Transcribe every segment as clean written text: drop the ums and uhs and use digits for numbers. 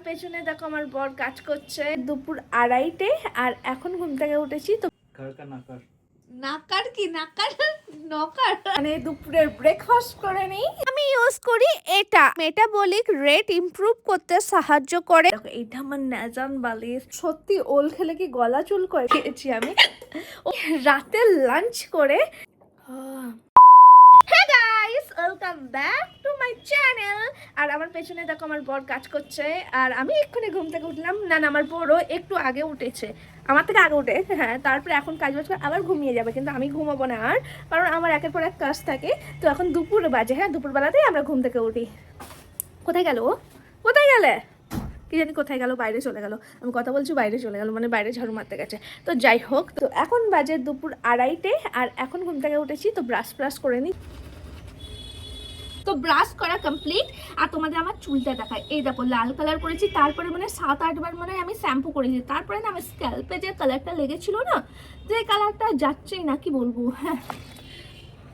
পেছনে দেখো আমার বর কাজ করছে দুপুর 2:30 আর এখন ঘুম থেকে উঠেছি তো নাকার কি নাকার নকার মানে দুপুরের ব্রেকফাস্ট করে নেই। আমি ইউজ করি এটা মেটাবলিক রেট ইমপ্রুভ করতে সাহায্য করে। দেখো এইটা আমার নাজান বালিশ, সত্যি ওল খেলে কি গলা চুল করে খেয়েছি আমি রাতে লাঞ্চ করে। Hey guys, welcome back to my channel. আর আমার পেছনে দেখো আমার বর কাজ করছে আর আমি এক্ষুনি ঘুম থেকে উঠলাম। না আমার বড় একটু আগে উঠেছে, আমার থেকে আগে উঠে, হ্যাঁ। তারপরে এখন কাজ বাজ করে আবার ঘুমিয়ে যাবে, কিন্তু আমি ঘুমাবো না আর, কারণ আমার একের পর এক কাজ থাকে। তো এখন দুপুর বাজে, হ্যাঁ দুপুরবেলাতেই আমরা ঘুম থেকে উঠি। কোথায় গেল ও? কোথায় গেলে কি জানি, কোথায় গেল? বাইরে চলে গেল। আমি কথা বলছি বাইরে চলে গেল, মানে বাইরে ঝাড়ু মারতে গেছে। তো যাই হোক, তো এখন বাজে দুপুর 2:30 আর এখন ঘুম থেকে উঠেছি। তো ব্রাশ করে নিই। তো ব্রাশ করা কমপ্লিট আর তোমাদের আমার চুলটা দেখায়। এই দেখো লাল কালার করেছি, তারপরে মানে 7-8 বার মানে আমি শ্যাম্পু করেছি। তারপরে না আমার স্ক্যাল্পে যে কালারটা লেগেছিল না, যে কালারটা যাচ্ছেই না, কি বলবো। হ্যাঁ,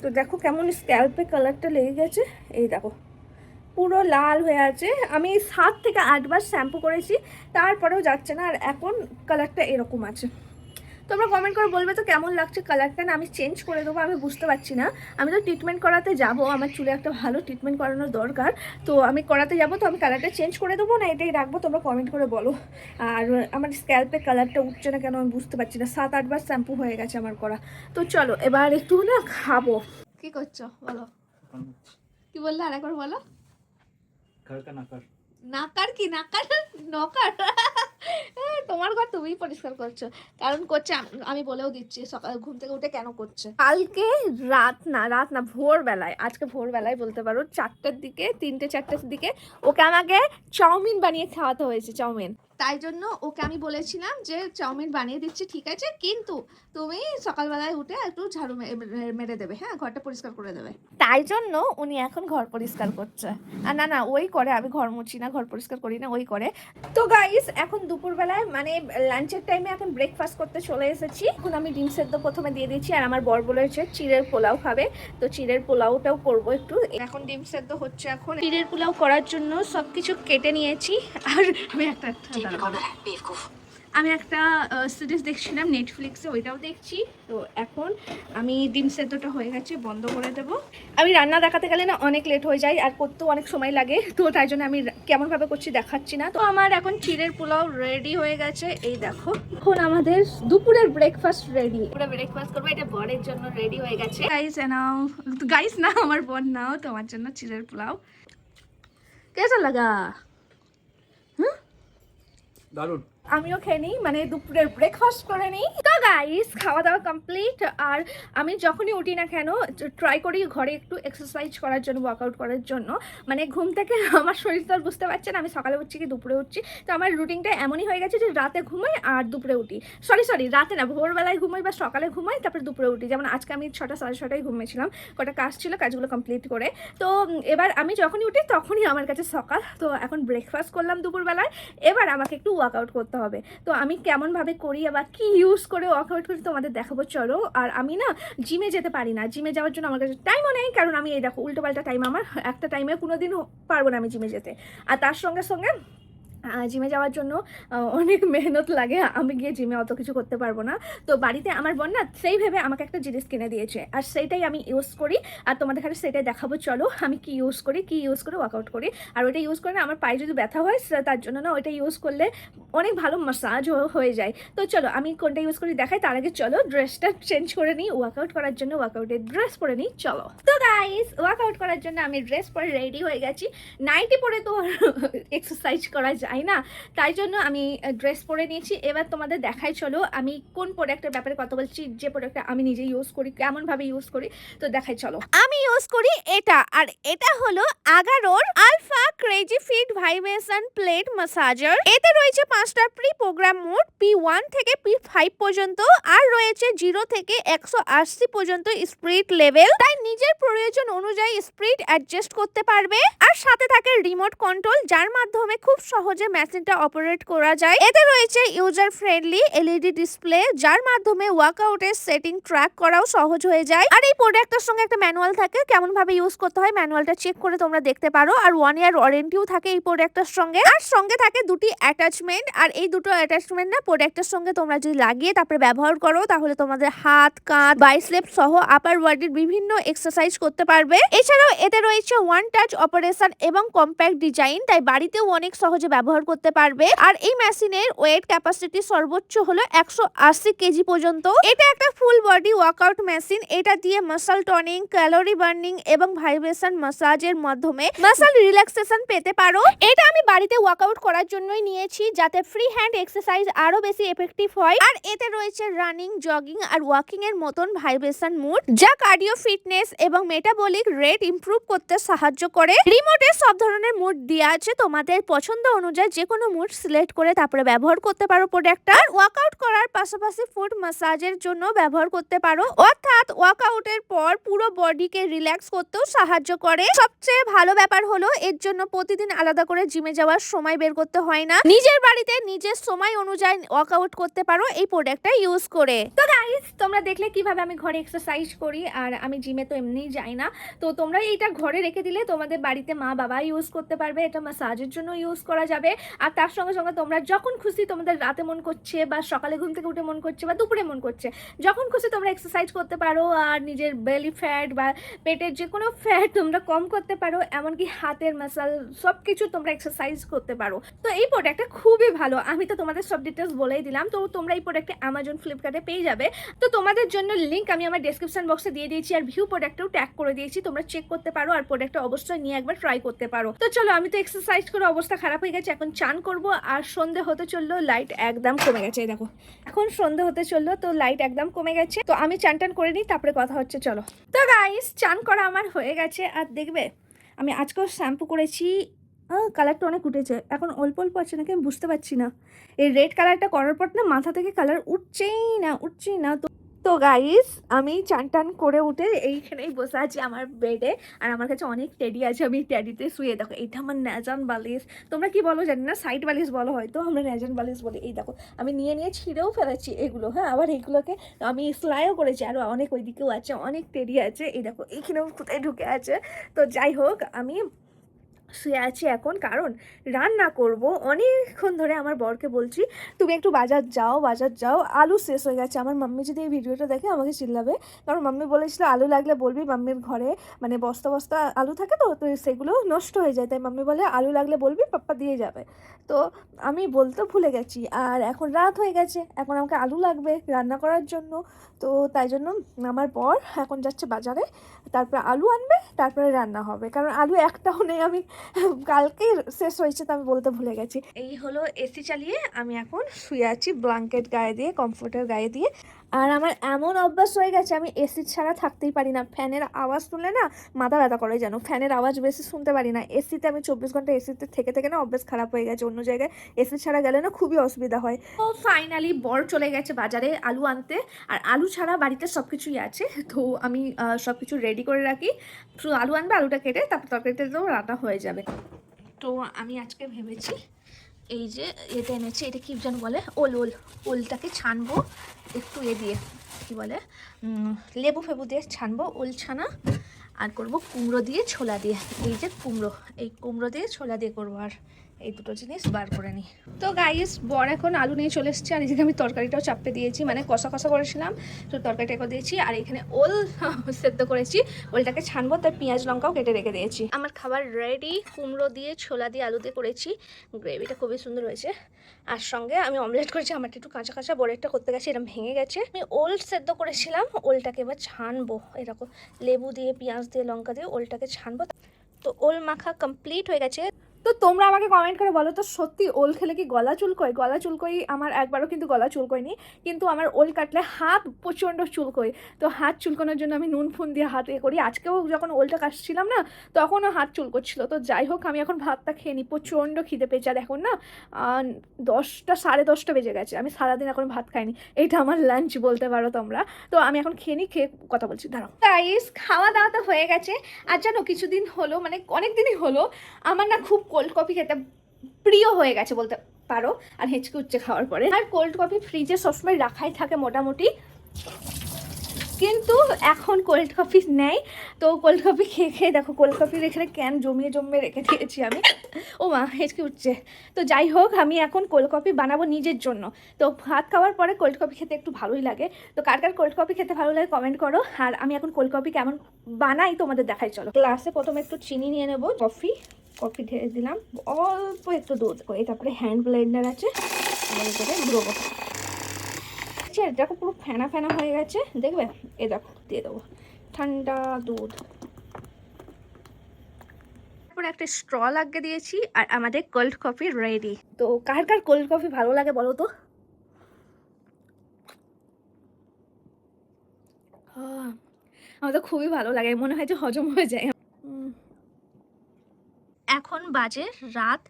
তো দেখো কেমন স্ক্যাল্পে কালারটা লেগে গেছে। এই দেখো পুরো লাল হয়ে আছে। আমি 7 থেকে 8 বার শ্যাম্পু করেছি, তারপরেও যাচ্ছে না। আর এখন কালারটা এরকম আছে। তোমরা কমেন্ট করে বলবে তো কেমন লাগছে কালারটা। না আমি চেঞ্জ করে দেবো, আমি বুঝতে পারছি না। আমি তো ট্রিটমেন্ট করাতে যাব, আমার চুলে একটা ভালো ট্রিটমেন্ট করানোর দরকার। তো আমি করাতে যাব, তো আমি কালারটা চেঞ্জ করে দেবো না এটাই রাখবো, তোমরা কমেন্ট করে বলো। আর আমার স্ক্যাল্পে কালারটা উঠছে না কেন আমি বুঝতে পারছি না। 7-8 বার শ্যাম্পু হয়ে গেছে আমার করা। তো চলো এবার একটু না খাবো। কি করছো বলো? কি বললে আরেকবার বলো। নাকার কি নাকার নকার তোমার ঘর তুমিই পরিষ্কার করছো, কারণ করছে আমি বলেও দিচ্ছি সকাল ঘুম থেকে উঠে কেন করছে। কালকে রাত না ভোরবেলায়, আজকে ভোরবেলায় বলতে পারো 4টার দিকে, 3-4টার দিকে ওকে আমাকে চাউমিন বানিয়ে খাওয়াতে হয়েছে। চাউমিন, তাই জন্য ওকে আমি বলেছিলাম যে চাউমিন বানিয়ে দিচ্ছি, ঠিক আছে, কিন্তু তুমি সকালবেলায় উঠে একটু ঝাড়ু মেরে দেবে, হ্যাঁ ঘরটা পরিষ্কার করে দেবে। তাই জন্য উনি এখন ঘর পরিষ্কার করছে। আর না ওই করে, আমি ঘর মুছি না, ঘর পরিষ্কার করি না, ওই করে। তো গাইস এখন দুপুরবেলায় মানে লাঞ্চের টাইমে এখন ব্রেকফাস্ট করতে চলে এসেছি। এখন আমি ডিম সেদ্ধ প্রথমে দিয়ে দিচ্ছি, আর আমার বর বলেছে চিড়ের পোলাও খাবে, তো চিড়ের পোলাওটাও করবো একটু। এখন ডিম সেদ্ধ হচ্ছে। এখন চিড়ের পোলাও করার জন্য সবকিছু কেটে নিয়েছি। আর আমি একটা সিরিজ দেখছিলাম নেটফ্লিক্সে, ওইটাও দেখছি। তো এখন আমি ডিম সেদ্ধটা হয়ে গেছে, বন্ধ করে দেবো। আমি রান্না দেখাতে গেলে না অনেক লেট হয়ে যায়, আর করতেও অনেক সময় লাগে, তো তাই জন্য আমি কেমনভাবে করছি দেখাচ্ছি না। তো আমার এখন চিড়ের পোলাও রেডি হয়ে গেছে। এই দেখো এখন আমাদের দুপুরের ব্রেকফাস্ট রেডি। পুরো ব্রেকফাস্ট করবো, এটা বরের জন্য রেডি হয়ে গেছে। গাইস না আমার বর নাও তোমার জন্য চিড়ের পোলাও। কেসা লাগা? দারুণ। আমিও খেয়ে নিই, মানে দুপুরের ব্রেকফাস্ট করে নিই। তো গাইস খাওয়া দাওয়া কমপ্লিট। আর আমি যখনই উঠি না কেন ট্রাই করি ঘরে একটু এক্সারসাইজ করার জন্য, ওয়ার্কআউট করার জন্য। মানে ঘুম থেকে আমার শরীর তো আর বুঝতে পারছে না আমি সকালে উঠছি কি দুপুরে উঠছি। তো আমার রুটিনটা এমনই হয়ে গেছে যে রাতে ঘুমাই আর দুপুরে উঠি। সরি রাতে না, ভোরবেলায় ঘুমাই বা সকালে ঘুমাই, তারপরে দুপুরে উঠি। যেমন আজকে আমি 6টা 6:30টায় ঘুমিয়েছিলাম, কটা কাজ ছিল, কাজগুলো কমপ্লিট করে। তো এবার আমি যখনই উঠি তখনই আমার কাছে সকাল। তো এখন ব্রেকফাস্ট করলাম দুপুরবেলায়, এবার আমাকে একটু ওয়ার্কআউট করতে হবে। তো আমি কেমনভাবে করি বা কি ইউজ করে ওয়ার্কআউট করি তোমাদের দেখাবো, চলো। আর আমি না জিমে যেতে পারি না, জিমে যাওয়ার জন্য আমার কাছে টাইমও নেই, কারণ আমি এই দেখো উল্টোপাল্টা টাইম, আমার একটা টাইমে কোনোদিনও পারবো না আমি জিমে যেতে। আর তার সঙ্গে সঙ্গে জিমে যাওয়ার জন্য অনেক মেহনত লাগে, আমি গিয়ে জিমে অত কিছু করতে পারবো না। তো বাড়িতে আমার বোন না সেই ভেবে আমাকে একটা জিনিস কিনে দিয়েছে, আর সেইটাই আমি ইউজ করি। আর তোমাদের কাছে সেটাই দেখাবো, চলো আমি কি ইউজ করে ওয়ার্কআউট করি। আর ওইটা ইউজ করে না আমার পায়ে যদি ব্যথা হয়, তার জন্য না ওইটা ইউজ করলে অনেক ভালো মাসাজ হয়ে যায়। তো চলো আমি কোনটা ইউজ করি দেখাই। তার আগে চলো ড্রেসটা চেঞ্জ করে নিই, ওয়ার্কআউট করার জন্য ওয়ার্কআউটের ড্রেস পরে নিই, চলো। তো গাইস ওয়ার্কআউট করার জন্য আমি ড্রেস পরে রেডি হয়ে গেছি। নাইটি পরে তো এক্সারসাইজ করা যায় না, তাই জন্য আমি ড্রেস পরে নিয়েছি। এবার তোমাদের দেখাই, চলো আমি কোন প্রোডাক্টের ব্যাপারে কথা বলছি, যে প্রোডাক্টটা আমি নিজে ইউজ করি, কেমন ভাবে ইউজ করি, তো দেখাই চলো। আমি ইউজ করি এটা, আর এটা হলো আগারোর alpha crazy fit vibration plate massager. এতে রয়েছে 5টা প্রি প্রোগ্রাম মোড, P1 থেকে P5 পর্যন্ত, আর রয়েছে 0 থেকে 180 পর্যন্ত স্পিড লেভেল, তাই নিজের প্রয়োজন অনুযায়ী স্পিড অ্যাডজাস্ট করতে পারবে। আর সাথে থাকে রিমোট কন্ট্রোল, যার মাধ্যমে খুব সহজে সহজে মেশিনটা অপারেট করা যায়। এতে রয়েছে ইউজার ফ্রেন্ডলি এলইডি ডিসপ্লে, যার মাধ্যমে ওয়ার্কআউটের সেটিং ট্র্যাক করাও সহজ হয়ে যায়। আর এই প্রোডাক্টের সঙ্গে একটা ম্যানুয়াল থাকে, কেমন ভাবে ইউজ করতে হয় ম্যানুয়ালটা চেক করে তোমরা দেখতে পারো। আর 1 ইয়ার ওয়ারেন্টিও থাকে এই প্রোডাক্টের সঙ্গে। আর সঙ্গে থাকে দুটি অ্যাটাচমেন্ট, আর এই দুটো অ্যাটাচমেন্ট না প্রোডাক্টের সঙ্গে তোমরা যদি লাগিয়ে তারপরে ব্যবহার করো তাহলে তোমাদের হাত, কাঁধ, বাইসেপ সহ আপার বডির বিভিন্ন এক্সারসাইজ করতে পারবে। এছাড়াও এতে রয়েছে ওয়ান টাচ অপারেশন এবং কম্প্যাক্ট ডিজাইন, তাই বাড়িতেও অনেক সহজে ব্যবহার করতে পারবে। আর এই মেশিনের ওয়েট ক্যাপাসিটি সর্বোচ্চ হলো 180 কেজি পর্যন্ত। এটা একটা ফুল বডি ওয়ার্কআউট মেশিন। এটা দিয়ে মাসল টনিং, ক্যালোরি বার্নিং এবং ভাইব্রেশন ম্যাসাজের মাধ্যমে মাসল রিল্যাক্সেশন পেতে পারো। এটা আমি বাড়িতে ওয়ার্কআউট করার জন্যই নিয়েছি, যাতে ফ্রি হ্যান্ড এক্সারসাইজ আরো বেশি এফেক্টিভ হয়। আর এতে রয়েছে রানিং, জগিং আর ওয়াকিং এর মতন ভাইব্রেশন মুড, যা কার্ডিও ফিটনেস এবং মেটাবলিক রেট ইমপ্রুভ করতে সাহায্য করে। রিমোটে সব ধরনের মুড দেওয়া আছে, তোমাদের পছন্দ অনুযায়ী যে কোনো মুড সিলেক্ট করে তারপরে ব্যবহার করতে পারো প্রোডাক্টটা। আর ওয়ার্কআউট করার পাশাপাশি ফুড ম্যাসাজের জন্য ব্যবহার করতে পারো, অর্থাৎ ওয়ার্কআউটের পর পুরো বডিকে রিল্যাক্স করতেও সাহায্য করে। সবচেয়ে ভালো ব্যাপার হলো এর জন্য প্রতিদিন আলাদা করে জিমে যাওয়ার সময় বের করতে হয় না, নিজের বাড়িতে নিজের সময় অনুযায়ী ওয়ার্কআউট করতে পারো এই প্রোডাক্টটা ইউজ করে। তো গাইস, তোমরা দেখলে কিভাবে আমি ঘরে এক্সারসাইজ করি, আর আমি জিমে তো এমনিই যাই না। তো তোমরা এইটা ঘরে রেখে দিলে তোমাদের বাড়িতে মা বাবা ইউজ করতে পারবে, এটা ম্যাসাজের জন্য ইউজ করা যাবে। আর তার সঙ্গে সঙ্গে তোমরা যখন খুশি, তোমাদের রাতে মন করছে বা সকালে ঘুম থেকে উঠে মন করছে বা দুপুরে মন করছে, যখন খুশি তোমরা এক্সারসাইজ করতে পারো। আর নিজের বেলি ফ্যাট বা পেটের যে কোনো ফ্যাট তোমরা কম করতে পারো, এমনকি হাতের মাসল সব কিছু তোমরা এক্সারসাইজ করতে পারো। তো এই প্রোডাক্টটা খুবই ভালো, আমি তো তোমাদের সব ডিটেলস বলেই দিলাম। তো তোমরা এই প্রোডাক্টটা অ্যামাজন, ফ্লিপকার্টে পেয়ে যাবে। তো তোমাদের জন্য লিঙ্ক আমি আমার ডেসক্রিপশন বক্সে দিয়ে দিয়েছি, আর ভিউ প্রোডাক্টটাও ট্যাগ করে দিয়েছি, তোমরা চেক করতে পারো আর প্রোডাক্টটা অবশ্যই নিয়ে একবার ট্রাই করতে পারো। তো চলো, আমি তো এক্সারসাইজ করে অবস্থা খারাপ হয়ে গেছে, এখন চান করব। আর সন্ধে হতে চললো, লাইট একদম কমে গেছে, দেখো এখন সন্ধে হতে চললো, তো লাইট একদম কমে গেছে। তো আমি চান টান করে নিই, তারপরে কথা হচ্ছে, চলো। তো গাইস, চান করা আমার হয়ে গেছে। আর দেখবে আমি আজকেও শ্যাম্পু করেছি, কালারটা অনেক উঠেছে, এখন অল্প অল্প আছে নাকি আমি বুঝতে পারছি না। এই রেড কালারটা করার পর না মাথা থেকে কালার উঠছেই না। তো গাইস, আমি চান টান করে উঠে এইখানেই বসে আছি আমার বেডে। আর আমার কাছে অনেক টেডি আছে, আমি টেডিতে শুয়ে, দেখো এইটা আমার ন্যাজান বালিশ। তোমরা কি বলো জানি না, সাইড বালিশ বলো হয়তো, আমরা ন্যাজান বালিশ বলি। এই দেখো আমি নিয়ে ছিঁড়েও ফেলেছি এগুলো, হ্যাঁ। আবার এইগুলোকে আমি সেলাইও করেছি, আরও অনেক ওইদিকেও আছে, অনেক টেডি আছে। এই দেখো এইখানেও কোথায় ঢুকে আছে। তো যাই হোক, আমি শুয়ে আছি এখন, কারণ রান্না করব। অনেকক্ষণ ধরে আমার বরকে বলছি তুমি একটু বাজার যাও, আলু শেষ হয়ে গেছে। আমার মাম্মি যদি এই ভিডিওটা দেখে আমাকে চিল্লাবে, কারণ মাম্মি বলেছিল আলু লাগলে বলবি, মাম্মির ঘরে মানে বস্তা বস্তা আলু থাকে, তো সেগুলো নষ্ট হয়ে যায়, তাই মাম্মি বলে আলু লাগলে বলবি, পাপ্পা দিয়ে যাবে। তো আমি বলতে ভুলে গেছি, আর এখন রাত হয়ে গেছে, এখন আমাকে আলু লাগবে রান্না করার জন্য। তো তাই জন্য আমার বর এখন যাচ্ছে বাজারে, তারপরে আলু আনবে, তারপরে রান্না হবে, কারণ আলু একটাও নেই, আমি কালকে শেষ হয়েছে, তো আমি বলতে ভুলে গেছি। এই হলো এসি চালিয়ে আমি এখন শুয়ে আছি, ব্ল্যাঙ্কেট গায়ে দিয়ে, কমফোর্টার গায়ে দিয়ে। আর আমার এমন অভ্যাস হয়ে গেছে, আমি এসি ছাড়া থাকতেই পারি না। ফ্যানের আওয়াজ শুনলে না মাথা ব্যথা করে, যেন ফ্যানের আওয়াজ বেশি শুনতে পারি না। এসিতে আমি 24 ঘন্টা এসিতে থেকে না অভ্যাস খারাপ হয়ে গেছে, অন্য জায়গায় এসি ছাড়া গেলে না খুবই অসুবিধা হয়। তো ফাইনালি বর চলে গেছে বাজারে আলু আনতে, আর আলু ছাড়া বাড়িতে সব কিছুই আছে, তো আমি সব কিছু রেডি করে রাখি। শুধু আলু আনবে, আলুটা কেটে তারপর তরকারিতে তো রান্না হয়ে যাবে। তো আমি আজকে ভেবেছি এই যে এটা এনেছি, এটা কি যেন বলে, ওলটাকে ছানবো একটু দিয়ে কি বলে, লেবু ফেবু দিয়ে ছানবো, ওল ছানা। আর করব কুমড়ো দিয়ে ছোলা দিয়ে, এই যে কুমড়ো দিয়ে ছোলা দিয়ে করবো। আর এই দুটো জিনিস বার করে নিই। তো গাইস, বর এখন আলু নিয়ে চলে এসেছে, আর এদিকে আমি তরকারিটাও চাপতে দিয়েছি, মানে কষা করেছিলাম, তো তরকারিটা দিয়েছি। আর এখানে ওল সেদ্ধ করেছি, ওলটাকে ছানবো, তার পেঁয়াজ লঙ্কাও কেটে রেখে দিয়েছি। আমার খাবার রেডি, কুমড়ো দিয়ে ছোলা দিয়ে আলু দিয়ে করেছি, গ্রেভিটা খুবই সুন্দর হয়েছে। আর সঙ্গে আমি অমলেট করেছি, আমারটা একটু কাঁচা বড়েরটা করতে গেছে, এরকম ভেঙে গেছে। আমি ওল সেদ্ধ করেছিলাম, ওলটাকে এবার ছানবো, এরকম লেবু দিয়ে, পেঁয়াজ দিয়ে, লঙ্কা দিয়ে ওলটাকে ছানবো। তো ওল মাখা কমপ্লিট হয়ে গেছে। তো তোমরা আমাকে কমেন্ট করে বলো তো, সত্যি ওল খেলে কি গলা চুলকোয়? গলা চুলকোই আমার একবারও কিন্তু গলা চুলকোয়নি, কিন্তু আমার ওল কাটলে হাত প্রচণ্ড চুলকোয়। তো হাত চুলকোনোর জন্য আমি নুন ফুন দিয়ে হাত করি। আজকেও যখন ওলটা কাটছিলাম না, তখনও হাত চুলকোচ্ছিল। তো যাই হোক, আমি এখন ভাতটা খেয়ে নিই, প্রচণ্ড খিদে পেয়েছে। আর এখন না 10টা 10:30 বেজে গেছে, আমি সারাদিন এখন ভাত খাইনি, এটা আমার লাঞ্চ বলতে পারো তোমরা। তো আমি এখন খেয়ে কথা বলছি, দাঁড়াও। গাইস, খাওয়া দাওয়া তো হয়ে গেছে। আর জানো কিছুদিন হলো, মানে অনেক দিনই হলো, আমার না খুব কোল্ড কফি খেতে প্রিয় হয়ে গেছে বলতে পারো, আর হেঁচকে উচ্চে খাওয়ার পরে। আর কোল্ড কফি ফ্রিজে সবসময় রাখাই থাকে মোটামুটি, কিন্তু এখন কোল্ড কফি নেই। তো কোল্ড কফি খেয়ে খেয়ে দেখো কোল্ড কফির এখানে ক্যান জমিয়ে জমিয়ে রেখে দিয়েছি আমি। ও মা, হেঁচকে উঠছে। তো যাই হোক, আমি এখন কোল্ড কফি বানাবো নিজের জন্য। তো ভাত খাওয়ার পরে কোল্ড কফি খেতে একটু ভালোই লাগে। তো কার কার কোল্ড কফি খেতে ভালো লাগে কমেন্ট করো। আর আমি এখন কোল্ড কফি কেমন বানাই তোমাদের দেখাই, চলো। গ্লাসে প্রথমে একটু চিনি নিয়ে নেবো, কফি ঢেলে দিলাম, অল্প একটু দুধ করে, তারপরে হ্যান্ড ব্লেন্ডার আছে ঘুরবো। দেখো পুরো ফেনা ফেনা হয়ে গেছে, দেখবে? এ দেখো, দিয়ে দেবো ঠান্ডা দুধ, তারপর একটা স্ট্র লাগিয়ে দিয়েছি, আর আমাদের কোল্ড কফি রেডি। তো কার কার কোল্ড কফি ভালো লাগে বলো তো? আমার তো খুবই ভালো লাগে, মনে হয় যে হজম হয়ে যায়। এখন বাজে রাত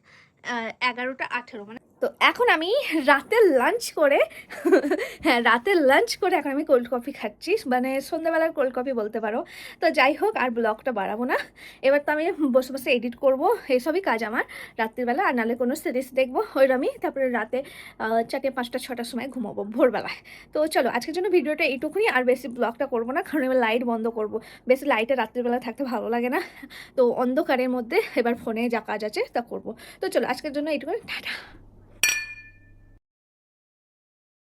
11:18, মানে তো এখন আমি রাতের লাঞ্চ করে হ্যাঁ, রাতের লাঞ্চ করে এখন আমি কোল্ড কফি খাচ্ছি, মানে সন্ধ্যাবেলার কোল্ড কফি বলতে পারো। তো যাই হোক, আর ব্লগটা বাড়াবো না, এবার তো আমি বসে বসে এডিট করবো, এইসবই কাজ আমার রাত্রিবেলা। আর নাহলে কোনো সিরিজ দেখবো ওইরকমই, তারপরে রাতে 4টে 5টা 6টার সময় ঘুমাবো ভোরবেলায়। তো চলো, আজকের জন্য ভিডিওটা এইটুকুই, আর বেশি ব্লগটা করবো না, কারণ এবার লাইট বন্ধ করবো। বেশি লাইটে রাত্রিবেলা থাকতে ভালো লাগে না, তো অন্ধকারের মধ্যে এবার ফোনে যা কাজ আছে তা করবো। তো চলো, আজকের জন্য এইটুকুই, টাটা।